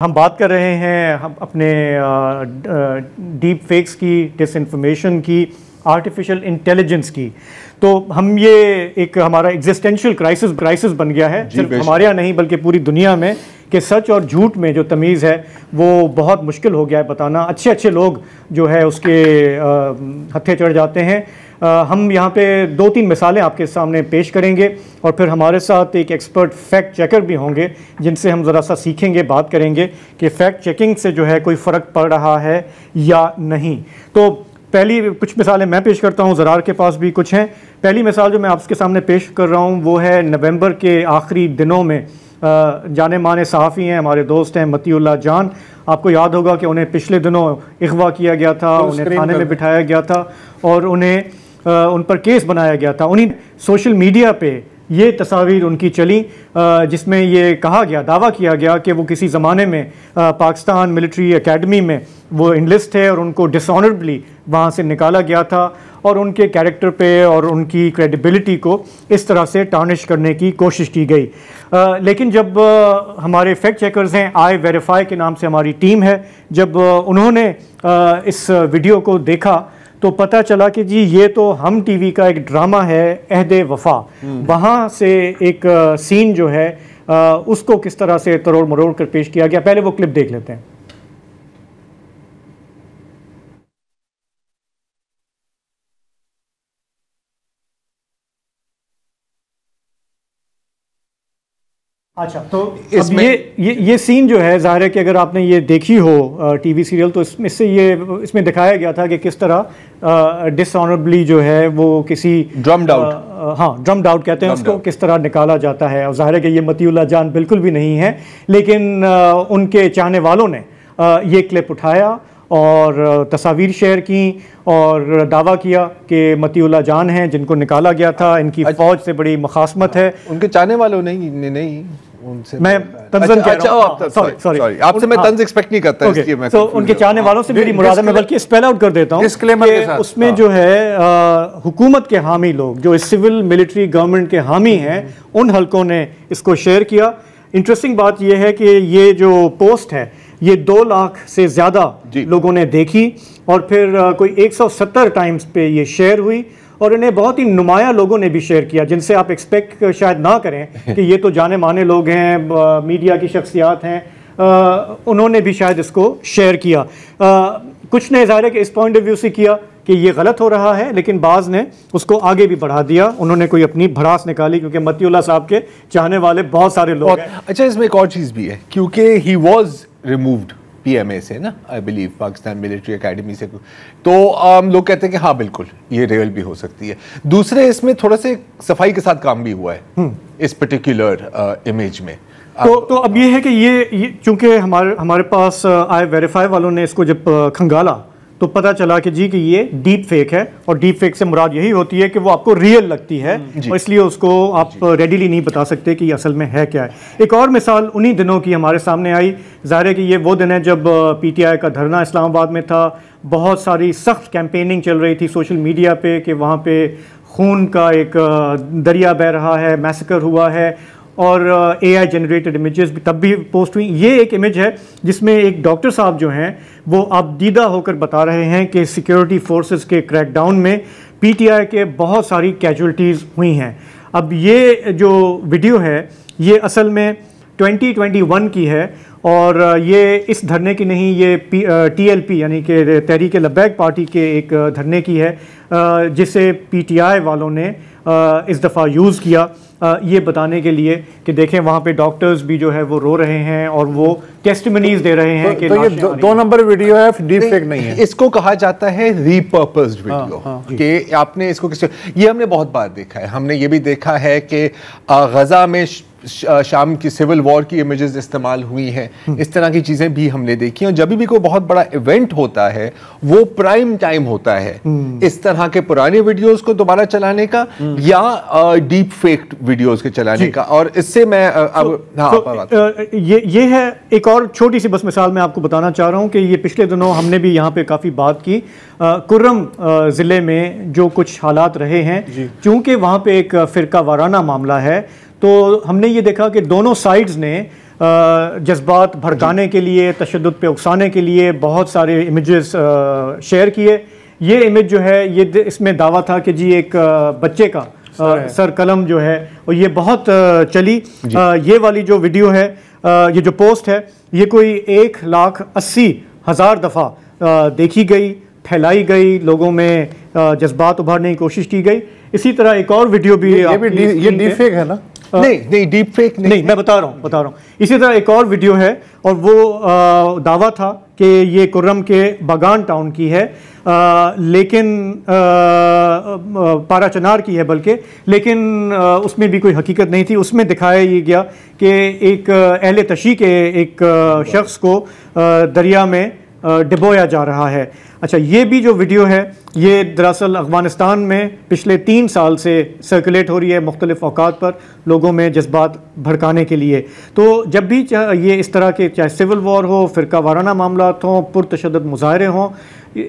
हम बात कर रहे हैं हम अपने डीप फेक्स की, डिसइंफॉर्मेशन की, आर्टिफिशियल इंटेलिजेंस की। तो हम ये एक हमारा एग्जिस्टेंशियल क्राइसिस बन गया है, सिर्फ हमारे यहाँ नहीं बल्कि पूरी दुनिया में, कि सच और झूठ में जो तमीज़ है वो बहुत मुश्किल हो गया है बताना। अच्छे अच्छे लोग जो है उसके हत्थे चढ़ जाते हैं। हम यहाँ पे 2-3 मिसालें आपके सामने पेश करेंगे और फिर हमारे साथ एक एक्सपर्ट फैक्ट चेकर भी होंगे जिनसे हम ज़रा सा सीखेंगे, बात करेंगे कि फ़ैक्ट चेकिंग से जो है कोई फ़र्क पड़ रहा है या नहीं। तो पहली कुछ मिसालें मैं पेश करता हूँ, ज़रार के पास भी कुछ हैं। पहली मिसाल जो मैं आपके सामने पेश कर रहा हूँ वो है नवंबर के आखिरी दिनों में जाने माने सहाफ़ी हैं, हमारे दोस्त हैं मतीउल्लाह जान। आपको याद होगा कि उन्हें पिछले दिनों अगवा किया गया था, उन्हें थाने में बिठाया गया था और उन्हें उन पर केस बनाया गया था। उन्हीं सोशल मीडिया पे ये तस्वीर उनकी चली जिसमें ये कहा गया, दावा किया गया कि वो किसी ज़माने में पाकिस्तान मिलिट्री एकेडमी में वो इनलिस्ट थे और उनको डिसऑनरेबली वहाँ से निकाला गया था और उनके कैरेक्टर पे और उनकी क्रेडिबिलिटी को इस तरह से टार्निश करने की कोशिश की गई। लेकिन जब हमारे फैक्ट चेकर्स हैं, आई वेरीफाई के नाम से हमारी टीम है, जब उन्होंने इस वीडियो को देखा तो पता चला कि जी ये तो हम टीवी का एक ड्रामा है, अहदे वफा। वहाँ से एक सीन जो है उसको किस तरह से तरोड़ मरोड़ कर पेश किया गया। पहले वो क्लिप देख लेते हैं। अच्छा, तो इसमें ये सीन जो है, ज़ाहिर है कि अगर आपने ये देखी हो टीवी सीरियल तो इसमें दिखाया गया था कि किस तरह डिसऑनरेबली जो है वो किसी ड्रम्ड आउट कहते हैं उसको, किस तरह निकाला जाता है। और ज़ाहिर है कि ये मतीउल्लाह जान बिल्कुल भी नहीं है, लेकिन उनके चाहने वालों ने ये क्लिप उठाया और तस्वीर शेयर की और दावा किया कि मतीउल्लाह जान हैं जिनको निकाला गया था, इनकी फ़ौज से बड़ी मुखासमत है। उनके चाहने वालों नहीं उनसे मैं तंज़न कह रहा हूं, सॉरी आपसे मैं तंज़ एक्सपेक्ट नहीं करता, इसलिए मैं तो उनके चाहने वालों से मेरी मुराद है, मैं बल्कि स्पेल आउट कर देता हूं कि उसमें जो है हुकूमत के हामी लोग, जो सिविल मिलिट्री गवर्नमेंट के हामी हैं, उन हलकों ने इसको शेयर किया। इंटरेस्टिंग बात यह है कि ये जो पोस्ट है ये 2 लाख से ज़्यादा लोगों ने देखी और फिर कोई 170 टाइम्स पे ये शेयर हुई और इन्हें बहुत ही नुमाया लोगों ने भी शेयर किया जिनसे आप एक्सपेक्ट शायद ना करें कि ये तो जाने माने लोग हैं, मीडिया की शख्सियात हैं, उन्होंने भी शायद इसको शेयर किया। कुछ ने ज़ाहिर है कि इस पॉइंट ऑफ व्यू से किया कि ये गलत हो रहा है, लेकिन बाज़ ने उसको आगे भी बढ़ा दिया, उन्होंने कोई अपनी भड़ास निकाली, क्योंकि मतीउल्लाह साहब के चाहने वाले बहुत सारे लोग हैं। अच्छा, इसमें एक और चीज़ भी है, क्योंकि ही वॉज रिमूव्ड PMA से ना, I believe Pakistan military academy से, तो लोग कहते हैं कि हाँ बिल्कुल ये रियल भी हो सकती है। दूसरे इसमें थोड़ा से सफाई के साथ काम भी हुआ है इस पर्टिकुलर इमेज में। तो अब ये है कि ये चूंकि हमारे पास आई वेरीफाई वालों ने इसको जब खंगाला तो पता चला कि जी कि ये डीप फेक है, और डीप फेक से मुराद यही होती है कि वो आपको रियल लगती है और इसलिए उसको आप रेडीली नहीं बता सकते कि असल में है क्या है। एक और मिसाल उन्हीं दिनों की हमारे सामने आई। ज़ाहिर है कि ये वो दिन है जब PTI का धरना इस्लामाबाद में था, बहुत सारी सख्त कैंपेनिंग चल रही थी सोशल मीडिया पे कि वहाँ पे खून का एक दरिया बह रहा है, मैसेकर हुआ है, और AI जनरेटेड इमेजेस भी तब भी पोस्ट हुई। ये एक इमेज है जिसमें एक डॉक्टर साहब जो हैं वो आपदीदा होकर बता रहे हैं कि सिक्योरिटी फोर्सेस के क्रैकडाउन में PTI के बहुत सारी कैजुअल्टीज़ हुई हैं। अब ये जो वीडियो है ये असल में 2021 की है और ये इस धरने की नहीं, ये TLP यानी कि तहरीक लब्बैक पार्टी के एक धरने की है जिसे PTI वालों ने इस दफ़ा यूज़ किया ये बताने के लिए कि देखें वहाँ पे डॉक्टर्स भी जो है वो रो रहे हैं और वो टेस्टिमनीज दे रहे हैं कि तो ये 2 नंबर वीडियो है, डीप फेक नहीं है। इसको कहा जाता है रीपर्पस्ड वीडियो कि आपने इसको ये हमने बहुत बार देखा है। हमने ये भी देखा है कि गजा में शाम की सिविल वॉर की इमेजेस इस्तेमाल हुई हैं, इस तरह की चीजें भी हमने देखी हैं। और जब भी कोई बहुत बड़ा इवेंट होता है वो प्राइम टाइम होता है इस तरह के पुराने वीडियोस को दोबारा चलाने का या डीप फेक वीडियोस के चलाने का। और इससे मैं ये है एक और छोटी सी बस मिसाल मैं आपको बताना चाह रहा हूँ कि ये पिछले दिनों हमने भी यहाँ पे काफ़ी बात की कुर्रम ज़िले में जो कुछ हालात रहे हैं, चूँकि वहाँ पे एक फ़िरका वाराना मामला है तो हमने ये देखा कि दोनों साइड्स ने जज्बात भड़काने के लिए, तशद्दुद पे उकसाने के लिए बहुत सारे इमेजेस शेयर किए। ये इमेज जो है ये इसमें दावा था कि जी एक बच्चे का सर कलम जो है और ये बहुत चली। ये वाली जो वीडियो है, ये जो पोस्ट है, ये कोई 1,80,000 दफ़ा देखी गई, फैलाई गई, लोगों में जज्बात उभारने की कोशिश की गई। इसी तरह एक और वीडियो भी ये डीप फेक है ना? नहीं डीप फेक नहीं, मैं बता रहा हूँ। इसी तरह एक और वीडियो है और वो दावा था कि ये कुर्रम के बागान टाउन की है, लेकिन पाराचनार की है बल्कि, लेकिन उसमें भी कोई हकीकत नहीं थी। उसमें दिखाया ये गया कि एक अहले तशी के एक शख्स को दरिया में डुबोया जा रहा है। अच्छा, ये भी जो वीडियो है ये दरअसल अफगानिस्तान में पिछले 3 साल से सर्कुलेट हो रही है मुख्तलिफ औकात पर लोगों में जज्बात भड़काने के लिए। तो जब भी ये इस तरह के चाहे सिविल वॉर हो, फ़िरका वाराना मामलात हों, पुरतशद्दुद मुजाहरे हों,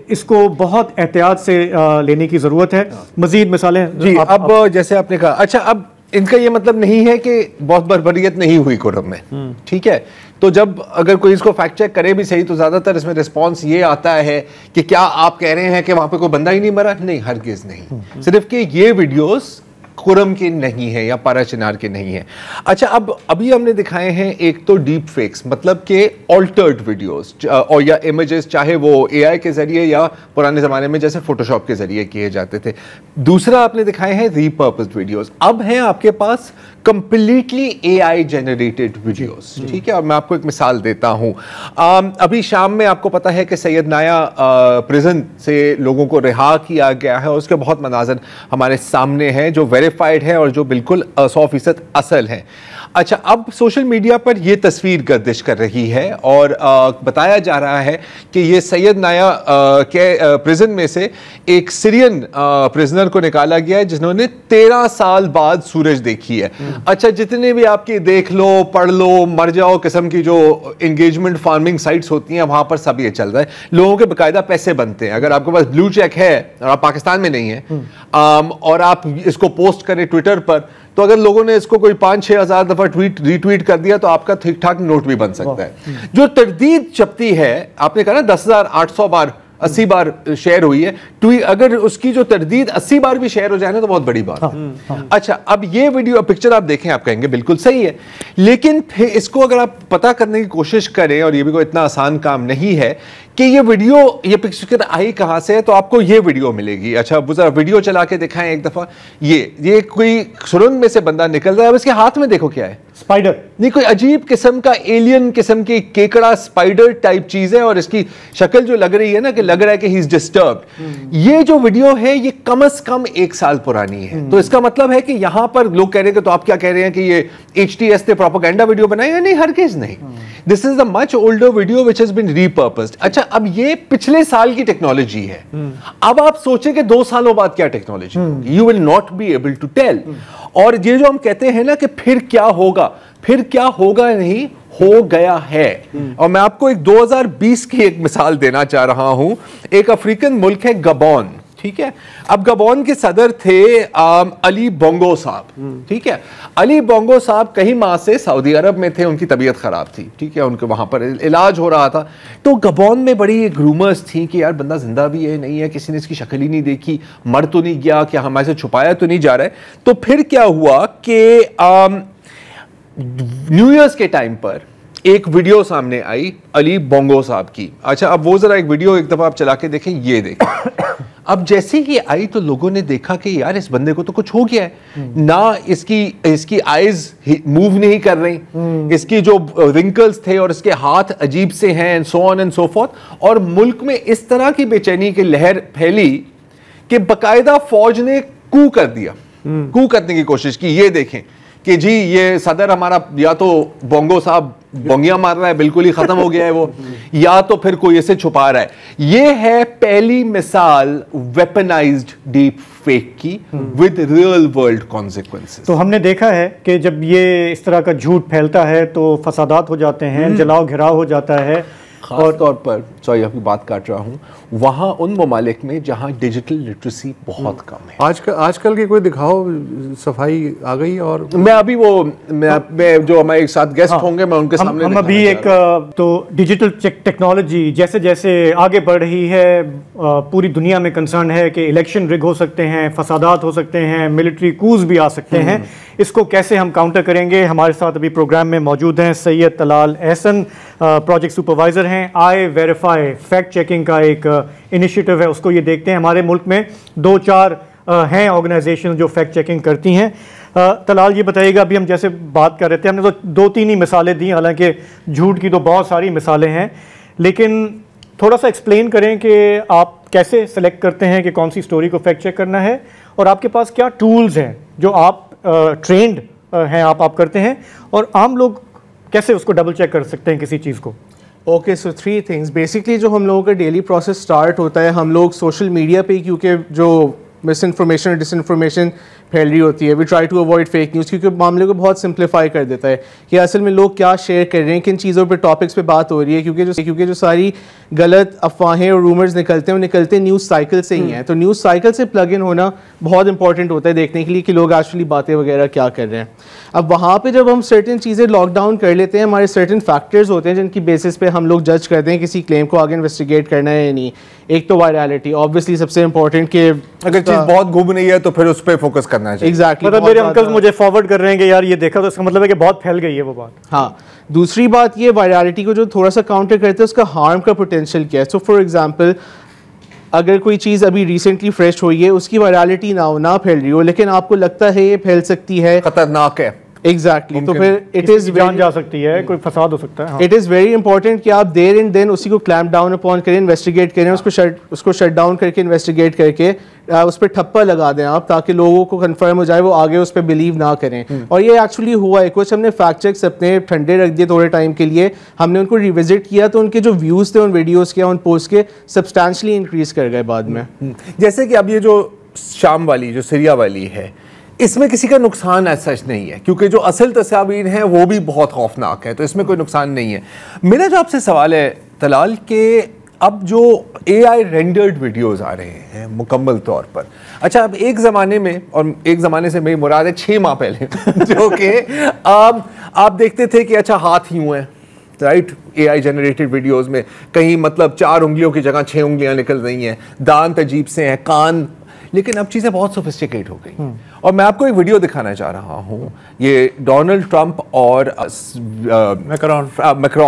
इसको बहुत एहतियात से लेने की ज़रूरत है। मज़ीद मिसालें जी अब जैसे आपने कहा, अच्छा अब इनका ये मतलब नहीं है कि बहुत बर्बरियत नहीं हुई कुर्रम में, ठीक है? तो जब अगर कोई इसको फैक्ट चेक करे भी सही तो ज़्यादातर इसमें रिस्पांस ये आता है कि क्या आप कह रहे हैं कि वहाँ पे कोई बंदा ही नहीं मरा? नहीं, हरगिज़ नहीं। सिर्फ कि ये वीडियोस कुर्रम के नहीं है या पाराचनार के नहीं है। अच्छा, अब अभी हमने दिखाए हैं एक तो डीप फेक्स, मतलब कि ऑल्टर्ड वीडियोस और या इमेजेस, चाहे वो एआई के जरिए या पुराने ज़माने में जैसे फोटोशॉप के जरिए किए जाते थे। दूसरा आपने दिखाए हैं रीपर्पस्ड वीडियोस। अब हैं आपके पास कंप्लीटली एआई जनरेटेड वीडियोस, ठीक है? और मैं आपको एक मिसाल देता हूं। अभी शाम में आपको पता है कि सैयद नाया प्रिजन से लोगों को रिहा किया गया है और उसके बहुत मनाज़र हमारे सामने हैं जो वेरीफाइड है और जो बिल्कुल 100% असल है। अच्छा, अब सोशल मीडिया पर यह तस्वीर गर्दिश कर रही है और बताया जा रहा है कि ये सैयद नाया के प्रिजन में से एक सीरियन प्रिजनर को निकाला गया है जिन्होंने 13 साल बाद सूरज देखी है। अच्छा, जितने भी आपकी देख लो, पढ़ लो, मर जाओ किस्म की जो एंगेजमेंट फार्मिंग साइट्स होती हैं वहां पर सब ये चल रहा है। लोगों के बाकायदा पैसे बनते हैं। अगर आपके पास ब्लू चेक है और आप पाकिस्तान में नहीं है और आप इसको पोस्ट करें ट्विटर पर, तो अगर लोगों ने इसको कोई 5-6 हज़ार दफा रीट्वीट कर दिया तो आपका ठीक ठाक नोट भी बन सकता है। जो तरदीद छपती है, आपने कहा ना 10,800 बार 80 बार शेयर हुई है ट्वीट, अगर उसकी जो तरदीद 80 बार भी शेयर हो जाए ना तो बहुत बड़ी बात है। अच्छा, अब ये वीडियो पिक्चर आप देखें, आप कहेंगे बिल्कुल सही है, लेकिन फिर इसको अगर आप पता करने की कोशिश करें, और ये भी कोई इतना आसान काम नहीं है कि ये वीडियो, ये पिक्चर आई कहां से है, तो आपको ये वीडियो मिलेगी। अच्छा, जरा वीडियो चला के दिखाएं एक दफा। ये कोई सुरंग में से बंदा निकल रहा है। अब इसके हाथ में देखो क्या है, स्पाइडर नहीं, कोई अजीब किस्म का एलियन किस्म की केकड़ा स्पाइडर टाइप चीज है और इसकी शक्ल जो लग रही है ना कि लग रहा है कि ही इज डिस्टर्ब्ड। ये जो वीडियो है ये कम से कम 1 साल पुरानी है। तो इसका मतलब है कि यहां पर लोग कह रहे हैं कि तो आप क्या कह रहे हैं कि ये HTS ने प्रोपेगेंडा वीडियो बनाई है? नहीं, हरगिज़ नहीं। This is the much older video which has been repurposed. अच्छा, अब ये पिछले साल की टेक्नोलॉजी है। अब आप सोचें कि 2 सालों बाद क्या टेक्नोलॉजी होगी, you will not be able to tell. और ये जो हम कहते हैं ना कि फिर क्या होगा, फिर क्या होगा नहीं, हो गया है। और मैं आपको एक 2020 की एक मिसाल देना चाह रहा हूं। एक अफ्रीकन मुल्क है गबोन, ठीक है? अब गबोन के सदर थे अली बोंगो साहब, ठीक है? अली बोंगो साहब कई माह से सऊदी अरब में थे, उनकी तबीयत खराब थी, ठीक है? उनके वहां पर इलाज हो रहा था। तो गबोन में बड़ी एक रूमर्स थी कि यार बंदा जिंदा भी है, नहीं है, किसी ने इसकी शक्ल ही नहीं देखी, मर तो नहीं गया, क्या हमारे से छुपाया तो नहीं जा रहा है। तो फिर क्या हुआ कि न्यू ईयर्स के टाइम पर एक वीडियो सामने आई अली बोंगो साहब की। अच्छा, अब वो जरा एक वीडियो एक दफा आप चला के देखें, ये देखें। अब जैसे ही आई तो लोगों ने देखा कि यार इस बंदे को तो कुछ हो गया है ना, इसकी आईज मूव नहीं कर रही, इसकी जो रिंकल्स थे और इसके हाथ अजीब से हैं, and so on and so fourth. और मुल्क में इस तरह की बेचैनी की लहर फैली कि बकायदा फौज ने कू कर दिया, कू करने की कोशिश की। ये देखें कि जी ये सदर हमारा या तो बोंगो साहब बोंगियां मार रहा है, बिल्कुल ही खत्म हो गया है वो, या तो फिर कोई इसे छुपा रहा है। ये है पहली मिसाल वेपनाइज्ड डीप फेक की विद रियल वर्ल्ड कॉन्सिक्वेंसेस। तो हमने देखा है कि जब ये इस तरह का झूठ फैलता है तो फसादात हो जाते हैं, जलाओ घिराव हो जाता है, खास तौर पर, सॉरी आपकी बात काट रहा हूँ, वहाँ उन ममालिक में जहाँ डिजिटल लिटरेसी बहुत कम है। आजकल के कोई दिखाओ सफाई आ गई। और मैं अभी मैं जो हमारे साथ गेस्ट होंगे मैं उनके सामने हम अभी एक तो डिजिटल टेक्नोलॉजी जैसे जैसे आगे बढ़ रही है, पूरी दुनिया में कंसर्न है कि इलेक्शन रिग हो सकते हैं, फसादात हो सकते हैं, मिलिट्री कूज भी आ सकते हैं। इसको कैसे हम काउंटर करेंगे? हमारे साथ अभी प्रोग्राम में मौजूद हैं सैयद तलाल एहसन, प्रोजेक्ट सुपरवाइज़र हैं। आई वेरीफाई फैक्ट चेकिंग का एक इनिशिएटिव है, उसको ये देखते हैं। हमारे मुल्क में 2-4 हैं ऑर्गेनाइजेशन जो फैक्ट चेकिंग करती हैं। तलाल ये बताइएगा, अभी हम जैसे बात कर रहे थे, हमने तो 2-3 ही मिसालें दी, हालांकि झूठ की तो बहुत सारी मिसालें हैं, लेकिन थोड़ा सा एक्सप्लेन करें कि आप कैसे सेलेक्ट करते हैं कि कौन सी स्टोरी को फैक्ट चेक करना है, और आपके पास क्या टूल्स हैं जो आप ट्रेंड हैं, आप करते हैं, और आम लोग कैसे उसको डबल चेक कर सकते हैं किसी चीज़ को? ओके, सो 3 थिंग्स। बेसिकली जो हम लोगों का डेली प्रोसेस स्टार्ट होता है, हम लोग सोशल मीडिया पे, क्योंकि जो मिस इन्फॉर्मेशन और डिसइन्फॉर्मेशन फैल रही होती है, we try to avoid fake news, क्योंकि मामले को बहुत सिंप्लीफाई कर देता है कि असल में लोग क्या शेयर कर रहे हैं, किन चीज़ों पे, टॉपिक्स पे बात हो रही है, क्योंकि जो सारी गलत अफवाहें और रूमर्स निकलते हैं वो निकलते न्यूज़ साइकिल से ही हैं। तो न्यूज़ साइकिल से प्लग इन होना बहुत इंपॉर्टेंट होता है देखने के लिए कि लोग एक्चुअली बातें वगैरह क्या कर रहे हैं। अब वहाँ पर जब हम सर्टेन चीज़ें लॉकडाउन कर लेते हैं, हमारे सर्टेन फैक्टर्स होते हैं जिनकी बेसिस पे हम लोग जज करते हैं किसी क्लेम को आगे इन्वेस्टिगेट करना है या नहीं। एक तो वायरलिटी, ऑब्वियसली सबसे इंपॉर्टेंट, कि अगर चीज़ बहुत घूम रही है तो फिर उस पर फोकस करना चाहिए। एग्जैक्टली, मेरे अंकल मुझे फॉरवर्ड कर रहे हैं कि यार ये देखा, तो इसका मतलब है कि बहुत फैल गई है वो बात। हाँ, दूसरी बात ये, वायरलिटी को जो थोड़ा सा काउंटर करते हैं उसका हार्म का पोटेंशियल क्या है। सो फॉर एग्जांपल, अगर कोई चीज़ अभी रिसेंटली फ्रेश हुई है, उसकी वायरलिटी ना फैल रही हो, लेकिन आपको लगता है ये फैल सकती है, खतरनाक है, एग्जैक्टली, तो फिर इट इज़ जान जा सकती है, कोई फसाद हो सकता है। इट इज़ वेरी इंपॉर्टेंट कि आप देयर एंड देन उसी को क्लैम्प डाउन अपॉन करें, इन्वेस्टिगेट करें, उसको शट डाउन करके इन्वेस्टिगेट करके उस पर ठप्पा लगा दें आप, ताकि लोगों को कंफर्म हो जाए, वो आगे उस पर बिलीव ना करें। और ये एक्चुअली हुआ है, कुछ हमने फैक्ट चेक्स अपने ठंडे रख दिए थोड़े टाइम के लिए, हमने उनको रिविजिट किया तो उनके जो व्यूज़ थे उन वीडियोज़ के, उन पोस्ट के, सब्सटैंशली इंक्रीज़ कर गए बाद में। जैसे कि अब ये जो शाम वाली, जो सीरिया वाली है, इसमें किसी का नुकसान ऐसा सच नहीं है, क्योंकि जो असल तस्वीर हैं वो भी बहुत खौफनाक है, तो इसमें कोई नुकसान नहीं है। मेरा जो आपसे सवाल है तलाल, के अब जो AI रेंडर्ड वीडियोस आ रहे हैं मुकम्मल तौर पर, अच्छा अब एक ज़माने में, और एक ज़माने से मेरी मुराद है 6 माह पहले जो कि आप देखते थे कि अच्छा हाथ यूँ हैं, राइट, AI जनरेटेड वीडियोस में कहीं मतलब 4 उंगलियों की जगह 6 उंगलियां निकल रही हैं, दांत अजीब से हैं, कान, लेकिन अब चीज़ें बहुत सोफिस्टिकेट हो गई। और मैं आपको एक वीडियो दिखाना चाह रहा हूँ, ये डोनाल्ड ट्रंप और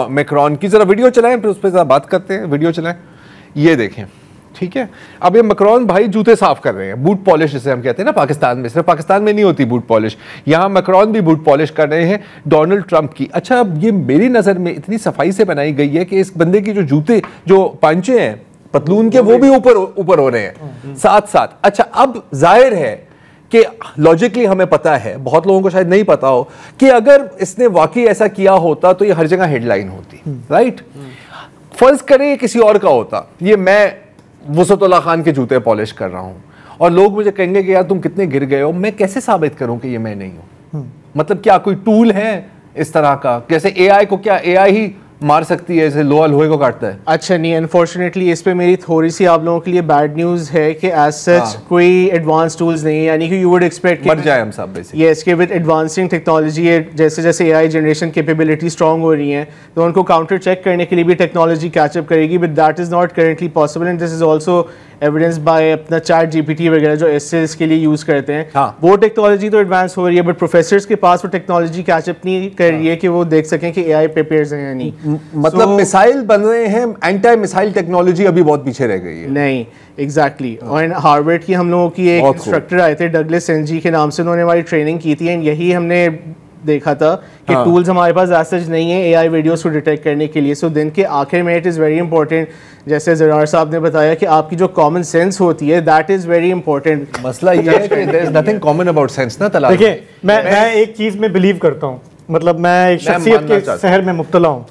मैक्रॉन की, ज़रा वीडियो चलाएं, फिर उस पर ज़रा बात करते हैं। वीडियो चलाएं, ये देखें, ठीक है। अब ये मैक्रॉन भाई जूते साफ कर रहे हैं, बूट पॉलिश जिसे हम कहते हैं ना पाकिस्तान में, सिर्फ पाकिस्तान में नहीं होती बूट पॉलिश, यहाँ मैक्रॉन भी बूट पॉलिश कर रहे हैं डोनाल्ड ट्रंप की। अच्छा, अब ये मेरी नज़र में इतनी सफाई से बनाई गई है कि इस बंदे की जो जूते, जो पांचे हैं पतलून के, वो भी ऊपर हो रहे हैं साथ साथ। अच्छा, अब जाहिर है कि लॉजिकली हमें पता है, बहुत लोगों को शायद नहीं पता हो, कि अगर इसने वाकई ऐसा किया होता तो ये हर जगह हेडलाइन होती, राइट। फर्ज करें किसी और का होता, ये मैं वसतुल्लाह खान के जूते पॉलिश कर रहा हूं और लोग मुझे कहेंगे कि यार तुम कितने गिर गए हो, मैं कैसे साबित करूं कि ये मैं नहीं हूं? मतलब क्या कोई टूल है इस तरह का? जैसे AI को क्या AI ही मार सकती है, जैसे लोहे को काटता है? अच्छा नहीं, अनफॉर्चुनेटली इस पे मेरी थोड़ी सी आप लोगों के लिए बैड न्यूज़ है कि एज सच कोई एडवांस टूल्स नहीं है, यानी कि यू वुड एक्सपेक्ट मर जाए हम सब बेसिकली। यस, कि विद एडवांसिंग टेक्नोलॉजी, जैसे जैसे AI जनरेशन कैपेबिलिटी स्ट्रॉन्ग हो रही हैं, तो उनको काउंटर चेक करने के लिए भी टेक्नोलॉजी कैचअप करेगी, but that is not currently possible, and this is also evidence bye अपना चैट GPT वगैरह जो एसेस के लिए यूज़ करते हैं। हाँ। वो टेक्नोलॉजी तो एडवांस हो रही है, बट प्रोफेसर्स के पास वो टेक्नोलॉजी कैचअप नहीं कर रही है कि वो देख सकें कि AI प्रिपेयर्स हैं या नहीं। मतलब मिसाइल बन रहे हैं, एंटी मिसाइल टेक्नोलॉजी अभी बहुत पीछे रह गई है। नहीं, एग्जैक्टली। और हार्वर्ड की हम लोगों की एक इंस्ट्रक्टर आए थे, डगलस सेंजी के नाम से, उन्होंने हमारी ट्रेनिंग की थी, एंड यही हमने देखा था कि टूल्स हमारे पास ऐसा नहीं है AI वीडियोस को डिटेक्ट करने के लिए। सो दिन के आखिर में इट इज़ वेरी इंपॉर्टेंट, जैसे ज़रार साहब ने बताया, कि आपकी जो कॉमन सेंस होती है, दैट इज़ वेरी इंपॉर्टेंट। मसला ये है कि there is nothing common about sense ना तलाश। देखिए, मैं एक चीज़ में बिलीव करता हूँ, मतलब मैं एक शख्सियत के शहर में मुब्तला हूँ,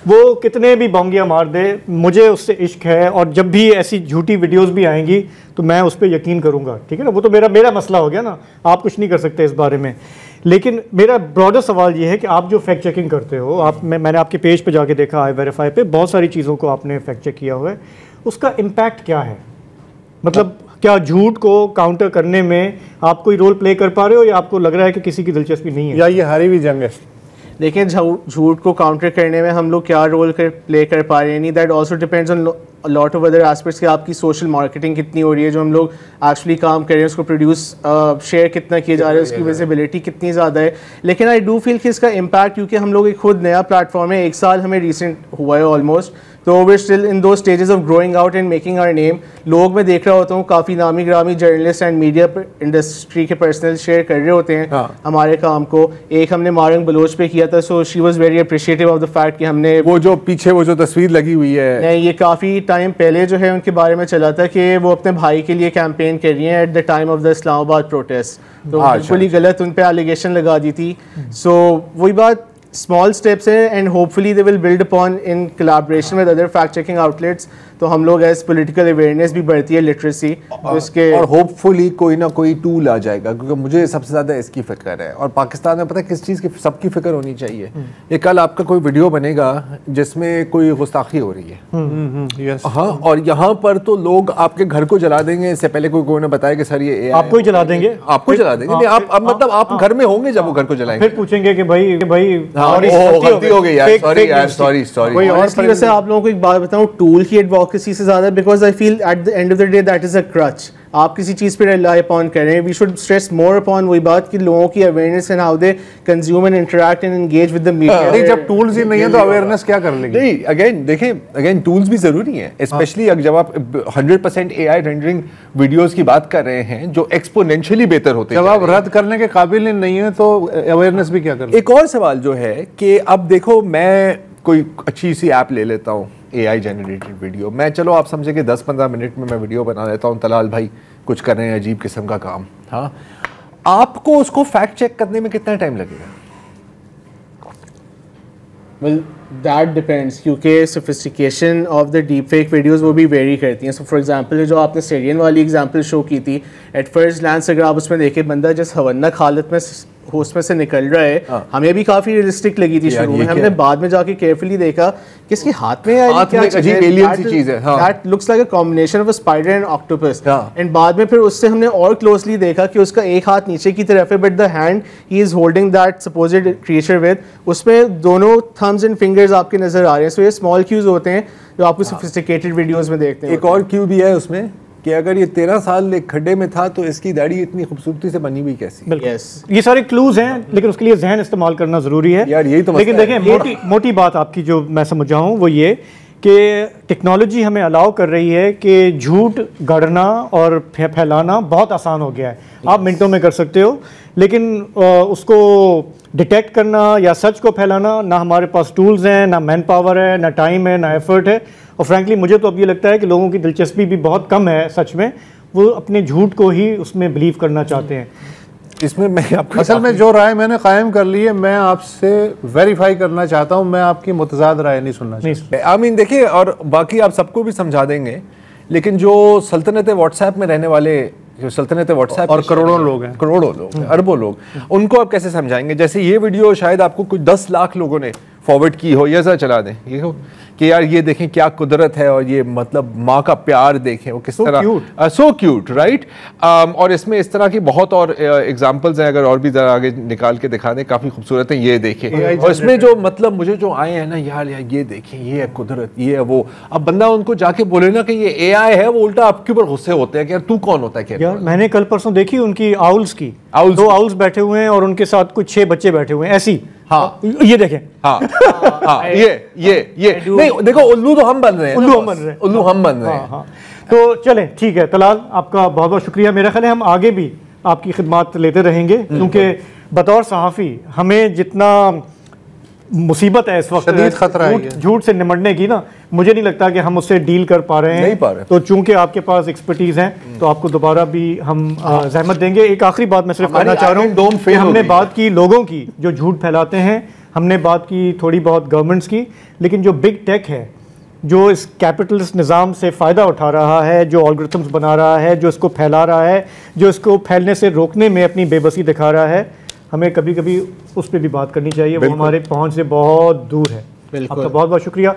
वो कितने भी बोंगियाँ मार दे, मुझे उससे इश्क है, और जब भी ऐसी झूठी वीडियोस भी आएंगी तो मैं उस पर यकीन करूँगा, ठीक है ना। वो तो मेरा मसला हो गया ना, आप कुछ नहीं कर सकते इस बारे में। लेकिन मेरा ब्रॉडर सवाल ये है कि आप जो फैक्ट चेकिंग करते हो, मैंने आपके पेज पे जाके देखा iVerify पे बहुत सारी चीज़ों को आपने फैक्ट चेक किया हुआ है, उसका इम्पैक्ट क्या है? मतलब क्या झूठ को काउंटर करने में आप कोई रोल प्ले कर पा रहे हो, या आपको लग रहा है कि किसी की दिलचस्पी नहीं है, या ये हारी हुई जंग है? देखिए, झूठ को काउंटर करने में हम लोग क्या रोल प्ले कर पा रहे हैं, that also depends on lot of other aspects कि आपकी सोशल मार्केटिंग कितनी हो रही है, जो हम लोग एक्चुअली काम कर रहे हैं उसको प्रोड्यूस शेयर कितना किया जा रहा है, उसकी विजिबिलिटी कितनी ज़्यादा है। लेकिन आई डू फील कि इसका इम्पैक्ट, क्योंकि हम लोग एक खुद नया प्लेटफॉर्म है, 1 साल हमें रिसेंट हुआ है ऑलमोस्ट, तो we still in two stages of growing out and making our name. लोग मैं देख रहा होता हूँ काफ़ी नामी ग्रामी जर्नलिस्ट एंड मीडिया इंडस्ट्री के पर्सनल शेयर कर रहे होते हैं हमारे काम को। एक हमने मारंग बलोच पे किया था, so she was very appreciative of the fact कि हमने वो जो पीछे वो जो तस्वीर लगी हुई है, नहीं, ये काफ़ी टाइम पहले जो है उनके बारे में चला था कि वो अपने भाई के लिए कैंपेन कर रही हैं at the time of the Islamabad protest, तो बिल्कुल ही गलत उन पे एलिगेशन लगा दी थी। सो वही बात, स्मॉल स्टेप्स है and hopefully they will build upon in collaboration with other fact checking outlets. तो हम लोग एज पॉलिटिकल अवेयरनेस भी बढ़ती है, लिटरेसी, तो इसके और होपफुली कोई ना कोई टूल आ जाएगा, क्योंकि मुझे सबसे ज़्यादा इसकी फ़िक्र है। और पाकिस्तान में पता है किस चीज़ की सबकी फ़िक्र होनी चाहिए? ये कल आपका कोई वीडियो बनेगा जिसमें कोई गुस्ताखी हो रही है, यस, हाँ, और यहाँ पर तो लोग आपके घर को जला देंगे। इससे पहले कोई ने बताया कि सर ये आपको ही जला देंगे, आपको जला देंगे। नहीं, आप मतलब आप घर में होंगे जब वो घर को जलाएंगे, फिर पूछेंगे कि भाई गलती हो गई यार, सॉरी यार, सॉरी। ऑनेस्टली वैसे आप लोगों को एक बात बताऊं, टूल की एडवोकेसी से ज़्यादा, because I feel at the end of the day that is a crutch. आप किसी चीज़ पे रिलाई अपॉन करें, we should stress more upon वही बात कि लोगों की awareness and how they consume and interact and engage with the media. जब टूल्स ही नहीं है तो अवेयरनेस क्या कर लेगी? नहीं, अगेन देखें, अगेन टूल्स भी जरूरी हैं, स्पेशली जब आप 100% AI रेंडरिंग वीडियोस की बात कर रहे हैं जो एक्सपोनेंशियली बेहतर होते हैं। जब आप रद्द करने के काबिल नहीं है तो अवेयरनेस भी क्या कर? एक और सवाल जो है कि अब देखो, मैं कोई अच्छी सी ऐप ले लेता हूँ, AI जनरेटेड वीडियो, मैं चलो आप समझे कि 10-15 मिनट में मैं वीडियो बना लेता हूँ, तलाल भाई कुछ कर रहे हैं अजीब किस्म का काम, हाँ, आपको उसको फैक्ट चेक करने में कितना टाइम लगेगा? Well, that depends, क्योंकि sophistication of the deepfake videos वो भी वेरी करती हैं। So for example, जो आपने सीरियन वाली एग्जांपल शो की थी, at first glance अगर आप उसमें देखें बंदा जिस हवन्नक हालत में उसमें से निकल रहा है, हमें भी काफ़ी रियलिस्टिक लगी थी शुरू में। हमने बाद में जाके केयरफुली देखा कि इसके हाथ में एलियन सी चीज़ है, that looks like a combination of a spider and octopus. And बाद में फिर उससे हमने और क्लोजली देखा कि उसका एक हाथ नीचे की तरफ है, but the hand he is holding that supposed creature with, उसमें दोनों थम्स एंड फिंगर्स आपके नजर आ रहे हैं। सो ये स्मॉल क्यूज होते हैं जो आपको सोफिस्टिकेटेड वीडियोस में देखते हैं। एक और क्यू भी है उसमें कि अगर ये 13 साल एक खड्डे में था तो इसकी दाढ़ी इतनी खूबसूरती से बनी हुई कैसी? Yes. ये सारे क्लूज हैं, लेकिन उसके लिए जहन इस्तेमाल करना ज़रूरी है यार, यही तो लेकिन देखें, मोटी बात आपकी जो मैं समझ रहा हूँ वो ये कि टेक्नोलॉजी हमें अलाउ कर रही है कि झूठ गढ़ना और फैलाना बहुत आसान हो गया है। आप मिनटों में कर सकते हो, लेकिन उसको डिटेक्ट करना या सच को फैलाना, ना हमारे पास टूल्स हैं, ना मैन पावर है, ना टाइम है, ना एफर्ट है। और फ्रैंकली मुझे तो अब ये लगता है कि लोगों की दिलचस्पी भी बहुत कम है सच में, वो अपने झूठ को ही उसमें बिलीव करना चाहते हैं। इसमें मैं आपको असल में जो राय मैंने कायम कर ली है, मैं आपसे वेरीफाई करना चाहता हूं, मैं आपकी मुतजाद राय नहीं सुनना चाहता। आई मीन देखिए, और बाकी आप सबको भी समझा देंगे, लेकिन जो सल्तनत व्हाट्सएप में रहने वाले, जो सल्तनत व्हाट्सएप और करोड़ों लोग हैं, करोड़ों लोग, अरबों लोग, उनको आप कैसे समझाएंगे? जैसे ये वीडियो शायद आपको कुछ 10 लाख लोगों ने फॉरवर्ड की हो, ये चला दें ये हो कि यार ये देखें क्या कुदरत है, और ये मतलब माँ का प्यार देखें वो किस तरह, सो क्यूट, राइट। और इसमें इस तरह की बहुत और एग्जांपल्स हैं, अगर और भी ज़रा आगे निकाल के दिखा दें, काफ़ी खूबसूरत हैं, ये देखें। और इसमें जो मतलब मुझे जो आए हैं ना, यार ये देखें, ये है कुदरत, ये है वो। अब बंदा उनको जाके बोले ना कि ये AI है, वो उल्टा आपके ऊपर गुस्से होते हैं कि यार तू कौन होता है? यार मैंने कल परसों देखी उनकी आउल्स की, 2 आउल्स बैठे हुए हैं और उनके साथ कुछ 6 बच्चे बैठे हुए हैं ऐसी। हाँ, ये देखें, हाँ, हाँ, ये नहीं, देखो उल्लू तो हम बन रहे हैं, उल्लू हम बन रहे हैं, उल्लू हम बन रहे हैं। हाँ। तो चलें, ठीक है तलाल, आपका बहुत बहुत शुक्रिया। मेरा ख्याल है हम आगे भी आपकी खिदमत लेते रहेंगे, क्योंकि बतौर सहाफ़ी हमें जितना मुसीबत है इस वक्त, शदीद खतरा है झूठ से निमटने की ना, मुझे नहीं लगता कि हम उससे डील कर पा रहे हैं, नहीं पा रहे। तो चूंकि आपके पास एक्सपर्टीज है तो आपको दोबारा भी हम जहमत देंगे। एक आखिरी बात मैं सिर्फ कहना चाह रहा हूँ कि हमने बात की लोगों की जो झूठ फैलाते हैं, हमने बात की थोड़ी बहुत गवर्नमेंट्स की, लेकिन जो बिग टेक है, जो इस कैपिटलिस्ट निज़ाम से फ़ायदा उठा रहा है, जो एल्गोरिथम्स बना रहा है, जो इसको फैला रहा है, जो इसको फैलने से रोकने में अपनी बेबसी दिखा रहा है, हमें कभी कभी उस पर भी बात करनी चाहिए, वो हमारे पहुंच से बहुत दूर है। आपका बहुत बहुत शुक्रिया।